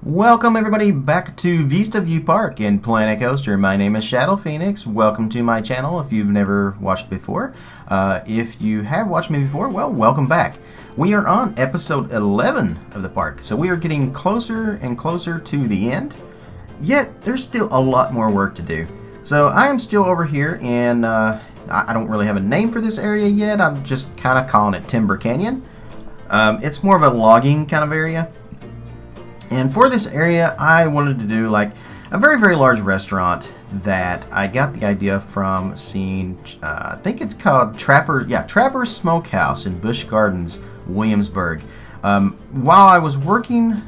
Welcome everybody back to Vista View Park in Planet Coaster. My name is Shadow Phoenix. Welcome to my channel if you've never watched before. If you have watched me before, well, welcome back. We are on episode 11 of the park, so we are getting closer and closer to the end. Yet, there's still a lot more work to do. So I am still over here and I don't really have a name for this area yet. I'm just kind of calling it Timber Canyon. It's more of a logging kind of area. And for this area, I wanted to do like a very, very large restaurant that I got the idea from seeing, I think it's called Trapper's Smokehouse in Busch Gardens, Williamsburg. While I was working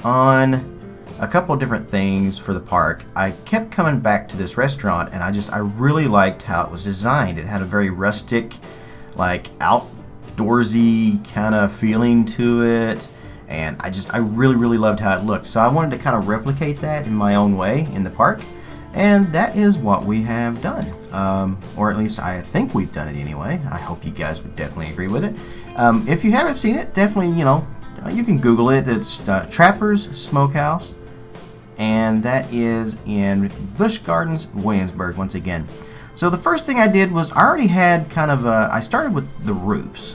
on a couple of different things for the park, I kept coming back to this restaurant, and I really liked how it was designed. It had a very rustic, like outdoorsy kind of feeling to it. And I really loved how it looked. So I wanted to kind of replicate that in my own way in the park. And that is what we have done. Or at least I think we've done it anyway. I hope you guys would definitely agree with it. If you haven't seen it, definitely, you can Google it. It's Trapper's Smokehouse. And that is in Busch Gardens, Williamsburg, once again. So the first thing I did was I already had kind of I started with the roofs.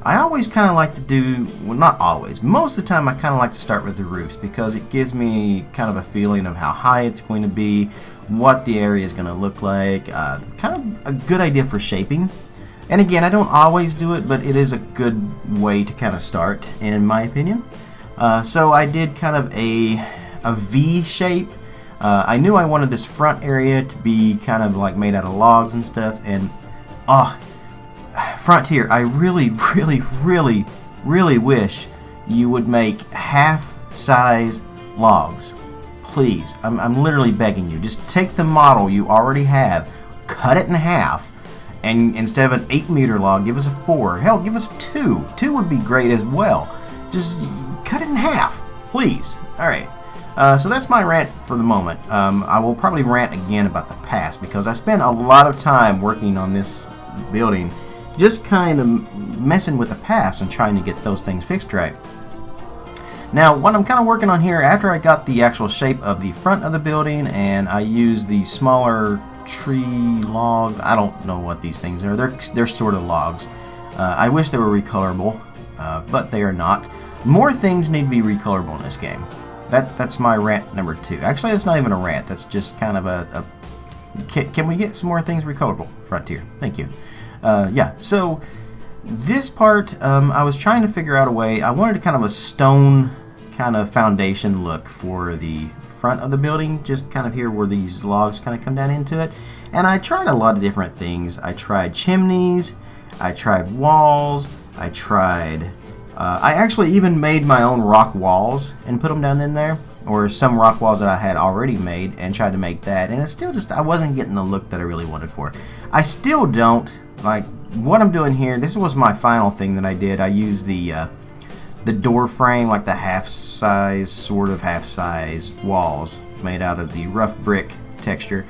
I always kind of like to do, well, not always, most of the time I kind of like to start with the roofs because it gives me kind of a feeling of how high it's going to be, what the area is going to look like, kind of a good idea for shaping. And again, I don't always do it, but it is a good way to kind of start, in my opinion. So I did kind of a V shape. I knew I wanted this front area to be kind of like made out of logs and stuff, and Frontier, I really wish you would make half-size logs. Please, I'm literally begging you. Just take the model you already have, cut it in half, and instead of an 8-meter log, give us a 4. Hell, give us a 2. 2 would be great as well. Just cut it in half, please. Alright, so that's my rant for the moment. I will probably rant again about the past because I spent a lot of time working on this building, just kind of messing with the paths and trying to get those things fixed right. Now, what I'm kind of working on here, after I got the actual shape of the front of the building and I used the smaller tree log, I don't know what these things are, they're sort of logs. I wish they were recolorable, but they are not. More things need to be recolorable in this game. That's my rant number 2. Actually, that's not even a rant, that's just kind of can we get some more things recolorable, Frontier? Thank you. So this part, I was trying to figure out a way. I wanted kind of a stone kind of foundation look for the front of the building, just kind of here where these logs kind of come down into it. And I tried a lot of different things. I tried chimneys, I tried walls, I actually even made my own rock walls and put them down in there, or some rock walls that I had already made and tried to make that. And it's still just, I wasn't getting the look that I really wanted for. I still don't. Like, what I'm doing here, this was my final thing that I did. I used the door frame, like the sort of half-size walls made out of the rough brick texture.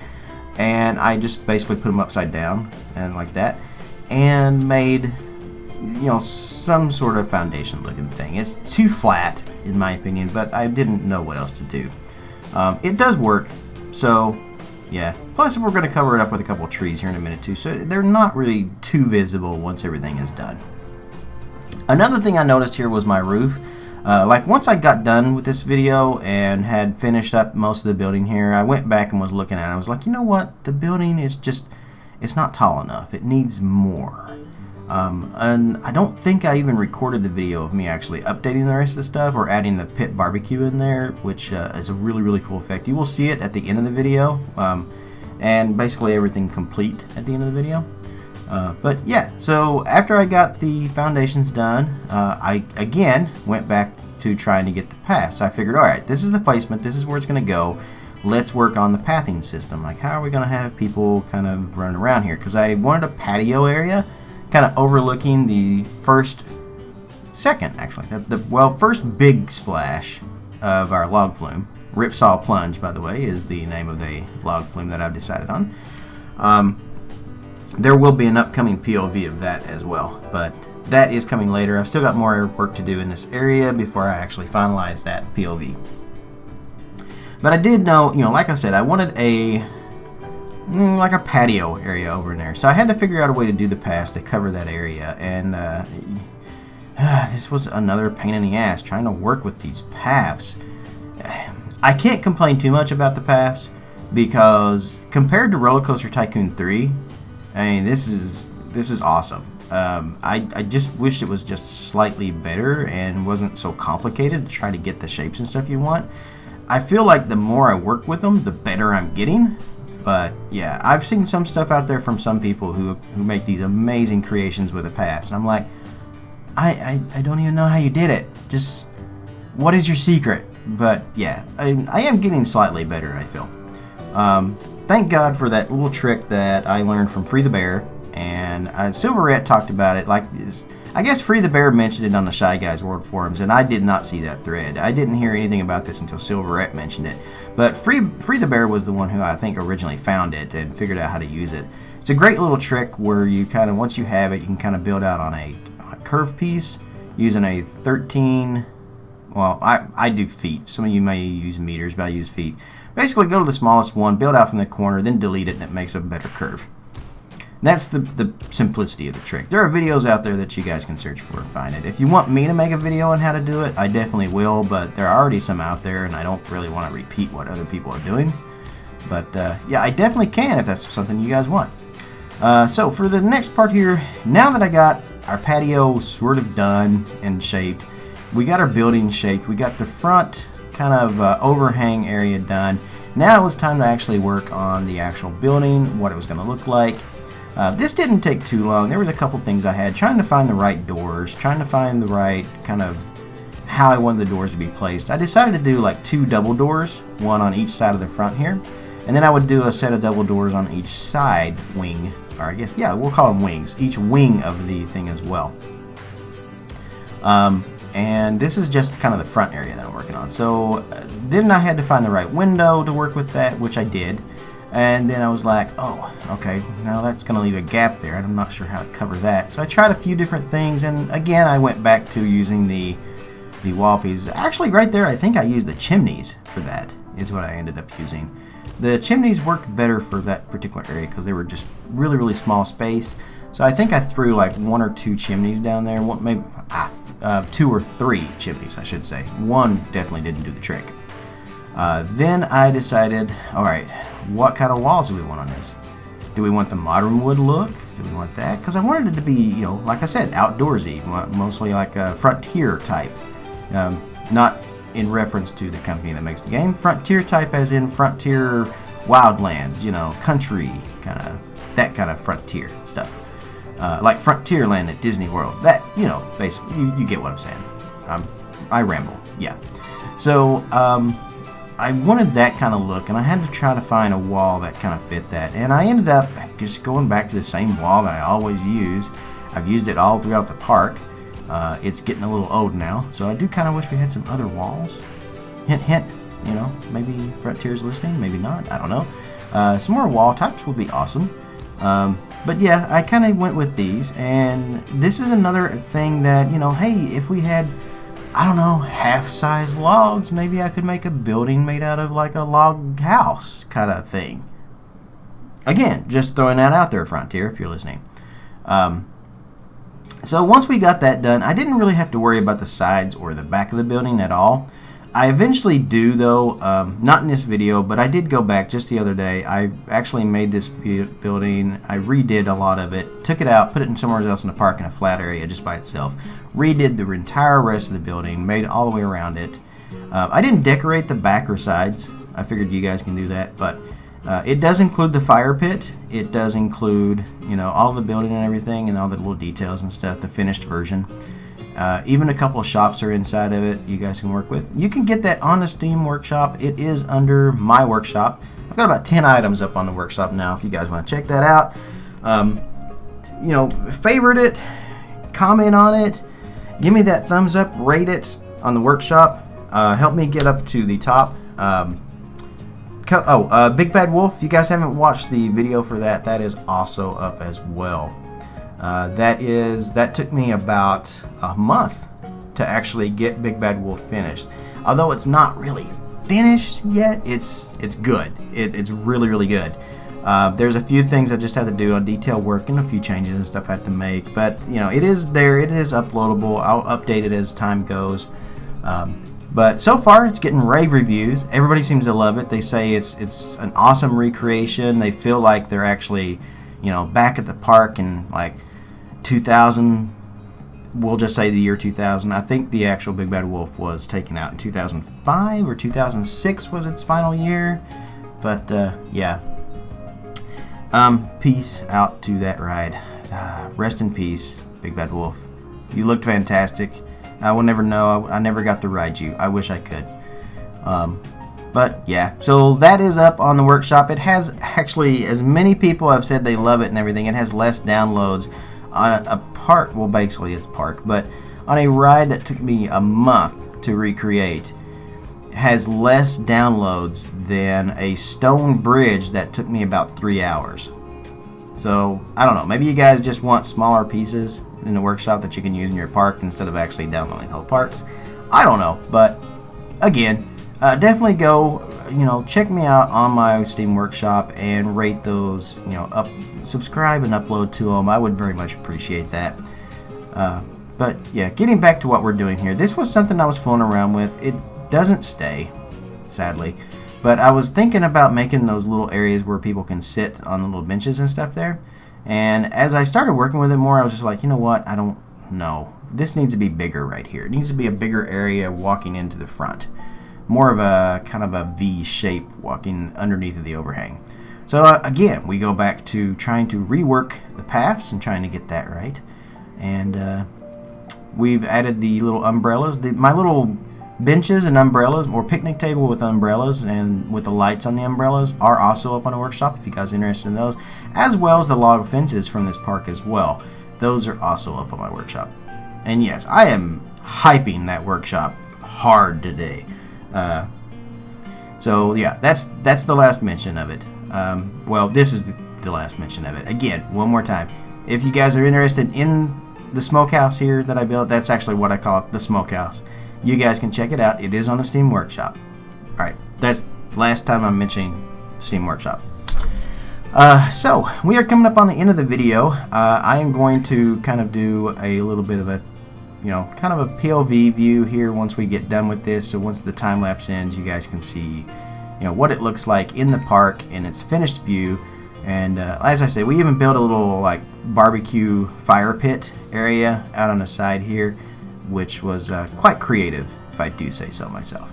And I just basically put them upside down and like that. And made, some sort of foundation looking thing. It's too flat, in my opinion, but I didn't know what else to do. It does work, so yeah. Plus, we're going to cover it up with a couple of trees here in a minute too, so they're not really too visible once everything is done. Another thing I noticed here was my roof. Like once I got done with this video and had finished up most of the building here, I went back and was looking at it. I was like, you know what? The building is just, it's not tall enough. It needs more. And I don't think I even recorded the video of me actually updating the rest of the stuff or adding the pit barbecue in there, which is a really cool effect. You will see it at the end of the video, and basically everything complete at the end of the video. But yeah, so after I got the foundations done, I again went back to trying to get the path. So I figured, alright, this is the placement, this is where it's going to go. Let's work on the pathing system. Like, how are we going to have people kind of running around here? Because I wanted a patio area kind of overlooking the first big splash of our log flume. Ripsaw Plunge, by the way, is the name of the log flume that I've decided on. There will be an upcoming POV of that as well, but that is coming later. I've still got more work to do in this area before I actually finalize that POV. But I did know, like I said, I wanted like a patio area over in there. So I had to figure out a way to do the paths to cover that area. And this was another pain in the ass, trying to work with these paths. I can't complain too much about the paths, because compared to Roller Coaster Tycoon 3, I mean, this is awesome. I just wish it was just slightly better and wasn't so complicated to try to get the shapes and stuff you want. I feel like the more I work with them, the better I'm getting. But yeah, I've seen some stuff out there from some people who make these amazing creations with the paths, and I'm like, I don't even know how you did it. Just, what is your secret? But yeah, I am getting slightly better, I feel. Thank God for that little trick that I learned from Free the Bear, and Silverette talked about it like this. I guess Free the Bear mentioned it on the Shy Guys World Forums, and I did not see that thread. I didn't hear anything about this until Silverette mentioned it. But Free the Bear was the one who I think originally found it and figured out how to use it. It's a great little trick where you kind of, once you have it, you can kind of build out on a curved piece using a 13, well, I do feet. Some of you may use meters, but I use feet. Basically, go to the smallest one, build out from the corner, then delete it, and it makes a better curve. That's the simplicity of the trick. There are videos out there that you guys can search for and find it. If you want me to make a video on how to do it, I definitely will, but there are already some out there, and I don't really want to repeat what other people are doing. But yeah, I definitely can if that's something you guys want. So for the next part here, now that I got our patio sort of done and shaped, we got our building shaped, we got the front kind of overhang area done. Now it was time to actually work on the actual building, what it was going to look like. This didn't take too long. There was a couple things I had, trying to find the right doors, trying to find the right kind of how I wanted the doors to be placed. I decided to do like 2 double doors, one on each side of the front here, and then I would do a set of double doors on each side wing, or I guess, yeah, we'll call them wings, each wing of the thing as well. And this is just kind of the front area that I'm working on. So then I had to find the right window to work with that, which I did. And then I was like, oh, okay, now that's going to leave a gap there, and I'm not sure how to cover that. So I tried a few different things, and again, I went back to using the wall pieces. Actually, right there, I think I used the chimneys for that, is what I ended up using. The chimneys worked better for that particular area because they were just really, really small space. So I think I threw like 1 or 2 chimneys down there, maybe 2 or 3 chimneys, I should say. One definitely didn't do the trick. Then I decided, all right, what kind of walls do we want on this? Do we want the modern wood look? Do we want that? Because I wanted it to be, like I said, outdoorsy, mostly like a Frontier type. Not in reference to the company that makes the game. Frontier type as in Frontier Wildlands, country, that kind of Frontier stuff. Like Frontierland at Disney World. That, basically, you get what I'm saying. I ramble, yeah. So, I wanted that kind of look, and I had to try to find a wall that kind of fit that. And I ended up just going back to the same wall that I always use. I've used it all throughout the park. It's getting a little old now, so I do kind of wish we had some other walls. Hint, hint, maybe Frontier's listening, maybe not, I don't know. Some more wall types would be awesome. But yeah, I kind of went with these, and this is another thing that, hey, if we had, I don't know, half-size logs, maybe I could make a building made out of like a log house kind of thing. Again, just throwing that out there, Frontier, if you're listening. So once we got that done, I didn't really have to worry about the sides or the back of the building at all. I eventually do, though, not in this video, but I did go back just the other day. I actually made this building. I redid a lot of it, took it out, put it in somewhere else in the park in a flat area just by itself, redid the entire rest of the building, made it all the way around it. I didn't decorate the back or sides. I figured you guys can do that, but it does include the fire pit. It does include, all the building and everything and all the little details and stuff, the finished version. Even a couple of shops are inside of it you guys can work with. You can get that on the Steam Workshop. It is under my workshop. I've got about 10 items up on the workshop now if you guys want to check that out. Favorite it, comment on it, give me that thumbs up, rate it on the workshop. Help me get up to the top. Big Bad Wolf, if you guys haven't watched the video for that, that is also up as well. That took me about a month to actually get Big Bad Wolf finished. Although it's not really finished yet, it's good. It's really, really good. There's a few things I just had to do on detail work and a few changes and stuff I had to make, but you know, it is there. It is uploadable. I'll update it as time goes. But so far, it's getting rave reviews. Everybody seems to love it. They say it's an awesome recreation. They feel like they're actually, you know, back at the park in like 2000. We'll just say the year 2000. I think the actual Big Bad Wolf was taken out in 2005 or 2006 was its final year. But yeah. Peace out to that ride. Rest in peace, Big Bad Wolf. You looked fantastic. I will never know. I never got to ride you. I wish I could. But yeah, so that is up on the workshop. It has actually, as many people have said they love it and everything, it has less downloads on a park. Well, basically it's park, but on a ride that took me a month to recreate, has less downloads than a stone bridge that took me about 3 hours. So I don't know, maybe you guys just want smaller pieces in the workshop that you can use in your park instead of actually downloading whole parks. I don't know, but again, definitely go, you know, check me out on my Steam Workshop and rate those, you know, subscribe and upload to them. I would very much appreciate that. But yeah, getting back to what we're doing here, this was something I was fooling around with. It doesn't stay, sadly, but I was thinking about making those little areas where people can sit on the little benches and stuff there. And as I started working with it more, I was just like, you know what, I don't know, this needs to be bigger right here. It needs to be a bigger area walking into the front, more of a kind of a V shape walking underneath of the overhang. So again, we go back to trying to rework the paths and trying to get that right. And we've added the little umbrellas. My little benches and umbrellas, or picnic table with umbrellas and with the lights on the umbrellas, are also up on the workshop if you guys are interested in those, as well as the log fences from this park as well. Those are also up on my workshop. And yes, I am hyping that workshop hard today. So yeah, that's the last mention of it. Well, this is the last mention of it. Again, one more time, if you guys are interested in the Smokehouse here that I built, that's actually what I call it, the Smokehouse. You guys can check it out. It is on the Steam Workshop. Alright, that's last time I'm mentioning Steam Workshop. So, we are coming up on the end of the video. I am going to kind of do a little bit of a, you know, kind of a POV view here once we get done with this. So once the time lapse ends, you guys can see, you know, what it looks like in the park in its finished view. And as I say, we even built a little like barbecue fire pit area out on the side here, which was quite creative, if I do say so myself.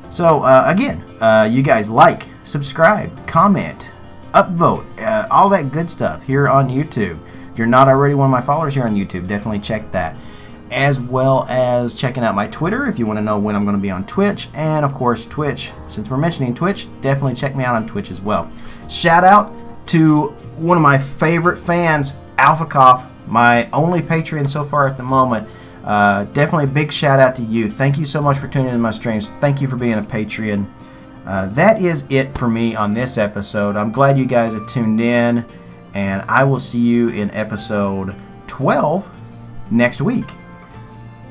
So again, you guys like, subscribe, comment, upvote, all that good stuff here on YouTube. If you're not already one of my followers here on YouTube, definitely check that. As well as checking out my Twitter if you want to know when I'm going to be on Twitch. And of course Twitch, since we're mentioning Twitch, definitely check me out on Twitch as well. Shout out to one of my favorite fans, Alfacough, my only Patreon so far at the moment. Definitely a big shout out to you. Thank you so much for tuning in to my streams. Thank you for being a Patreon. That is it for me on this episode. I'm glad you guys have tuned in, and I will see you in episode 12 next week.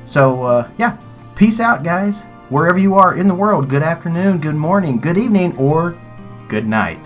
So yeah, peace out, guys. Wherever you are in the world, good afternoon, good morning, good evening, or good night.